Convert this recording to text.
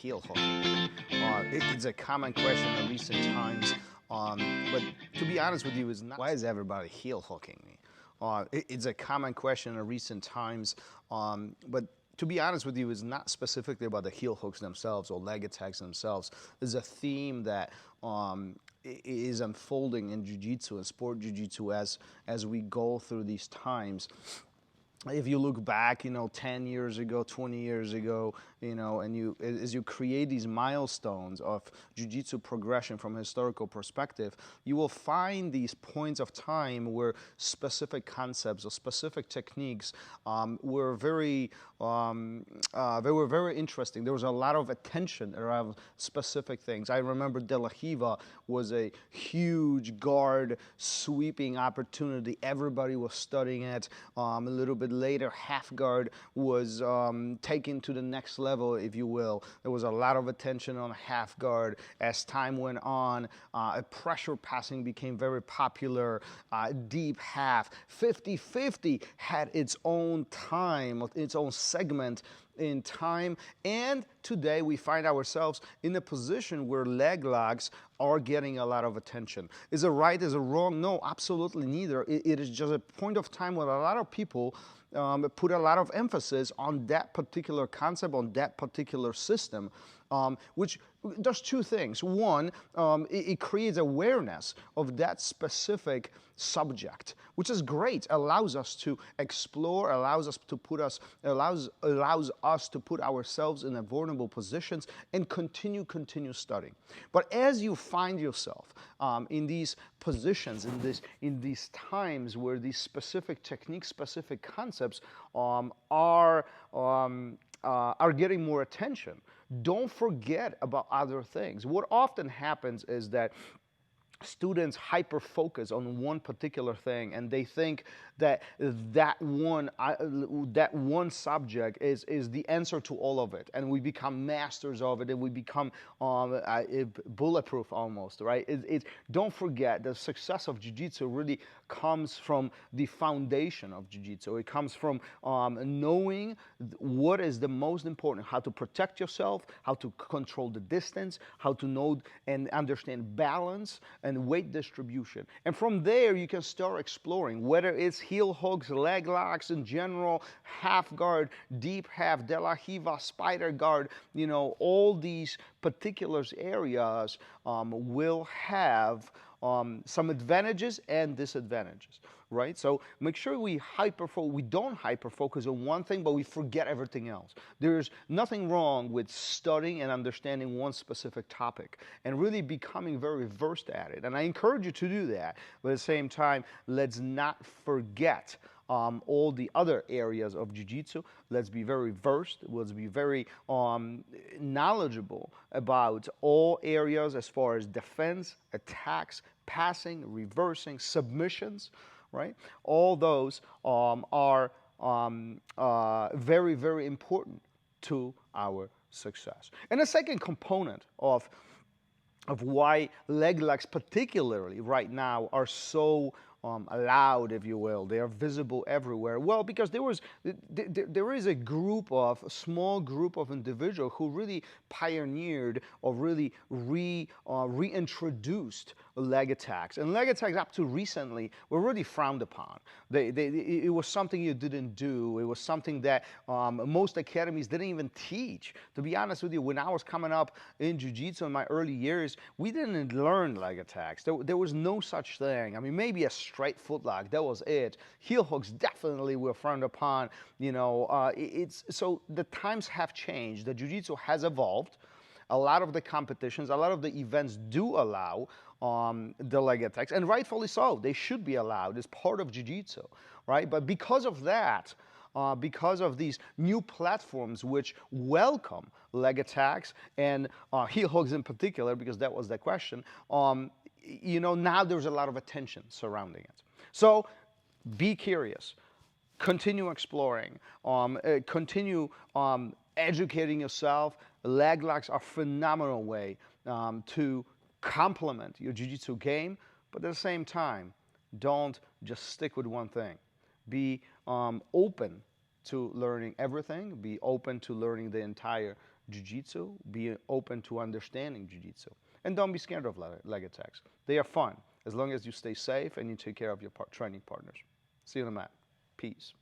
heel hook? It's a common question in recent times, but to be honest with you, is not why is everybody heel hooking me? It's a common question in recent times, but to be honest with you, is not specifically about the heel hooks themselves or leg attacks themselves. There's a theme that is unfolding in jiu-jitsu and sport jiu-jitsu as we go through these times. If you look back, 10 years ago, 20 years ago, and as you create these milestones of jiu-jitsu progression from a historical perspective, you will find these points of time where specific concepts or specific techniques were they were very interesting. There was a lot of attention around specific things. I remember De La Riva was a huge guard sweeping opportunity. Everybody was studying it. A little bit later, half guard was taken to the next level, if you will. There was a lot of attention on half guard. As time went on, pressure passing became very popular. Deep half, 50-50 had its own time, its own segment in time, and today we find ourselves in a position where leg locks are getting a lot of attention. Is it right? Is it wrong? No, absolutely neither. It is just a point of time where a lot of people put a lot of emphasis on that particular concept, on that particular system, which does two things. One, it creates awareness of that specific subject, which is great. Allows us to explore, allows us to put ourselves in vulnerable positions and continue studying. But as you find yourself in these positions, in these times where these specific techniques, specific concepts are getting more attention, don't forget about other things. What often happens is that students hyper focus on one particular thing, and they think that that one subject is the answer to all of it, and we become masters of it, and we become bulletproof almost, right? Don't forget the success of jiu-jitsu really comes from the foundation of jiu-jitsu. It comes from knowing what is the most important, how to protect yourself, how to control the distance, how to know and understand balance and weight distribution. And from there, you can start exploring, whether it's heel hooks, leg locks in general, half guard, deep half, De La Riva, spider guard, all these particular areas will have some advantages and disadvantages, right? So make sure we don't hyper focus on one thing, but we forget everything else. There's nothing wrong with studying and understanding one specific topic and really becoming very versed at it. And I encourage you to do that. But at the same time, let's not forget all the other areas of jiu-jitsu. Let's be very versed. Let's be very knowledgeable about all areas as far as defense, attacks, passing, reversing, submissions, right? All those are very, very important to our success. And the second component of why leg locks particularly right now are so allowed, if you will, they are visible everywhere. Well, because there is a small group of individuals who really pioneered or really reintroduced leg attacks. And leg attacks up to recently were really frowned upon. It was something you didn't do. It was something that most academies didn't even teach. To be honest with you, when I was coming up in jiu-jitsu in my early years, we didn't learn leg attacks. There was no such thing. I mean, maybe a straight footlock, that was it. Heel hooks definitely were frowned upon. So the times have changed. The jiu-jitsu has evolved. A lot of the competitions, a lot of the events do allow the leg attacks, and rightfully so. They should be allowed. It's part of jiu-jitsu, right? But because of that, because of these new platforms which welcome leg attacks and heel hooks in particular, because that was the question, now there's a lot of attention surrounding it. So be curious, continue exploring, continue educating yourself. Leg locks are a phenomenal way to complement your jiu-jitsu game, but at the same time, don't just stick with one thing. Be open to learning everything. Be open to learning the entire jiu-jitsu, be open to understanding jiu-jitsu. And don't be scared of leg attacks. They are fun, as long as you stay safe and you take care of your training partners. See you on the mat. Peace.